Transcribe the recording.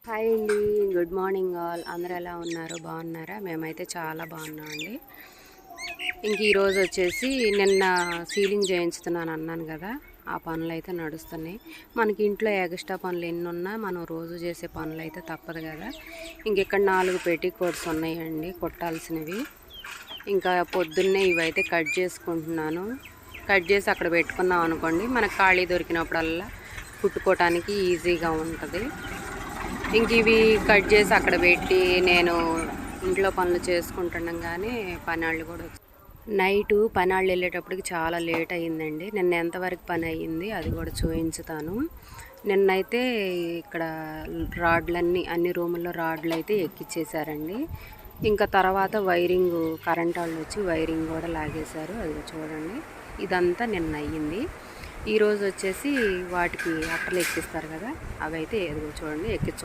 Hi అండి, good morning all. అందరూ ఎలా ఉన్నారు? బాగున్నారా? మేమైతే చాలా బాగున్నామండి. ఇంక ఈరోజు వచ్చేసి నిన్న సీలింగ్ చేయించుతున్నాను అన్నాను కదా, ఆ పనులు అయితే నడుస్తున్నాయి. మనకి ఇంట్లో ఎక్స్ట్రా పనులు ఎన్ని ఉన్నా మనం రోజు చేసే పనులు అయితే తప్పదు కదా. ఇంక ఇక్కడ 4 పెట్టికోట్స్ ఉన్నాయండి కుట్టాల్సినవి. ఇంకా పొద్దున్నే ఇవైతే కట్ చేసుకుంటున్నాను. కట్ చేసి అక్కడ పెట్టుకున్నాం అనుకోండి, మనకు ఖాళీ దొరికినప్పుడల్లా కుట్టుకోవటానికి ఈజీగా ఉంటుంది. ఇంక ఇవి కట్ చేసి అక్కడ పెట్టి నేను ఇంట్లో పనులు చేసుకుంటుండగానే పనాళ్ళు కూడా నైటు పనాళ్ళు వెళ్ళేటప్పటికి చాలా లేట్ అయ్యిందండి. నిన్న ఎంతవరకు పని అయ్యింది అది కూడా చూపించుతాను. నిన్నైతే ఇక్కడ అన్ని రూముల్లో రాడ్లు అయితే ఎక్కిచ్చేసారండి. ఇంకా తర్వాత వైరింగ్ కరెంట్ వాళ్ళు వచ్చి వైరింగ్ కూడా లాగేశారు. అది చూడండి, ఇదంతా నిన్న అయ్యింది. ఈరోజు వచ్చేసి వాటికి అట్టలు ఎక్కిస్తారు కదా, అవి అయితే ఎదుగు చూడండి ఎక్కించ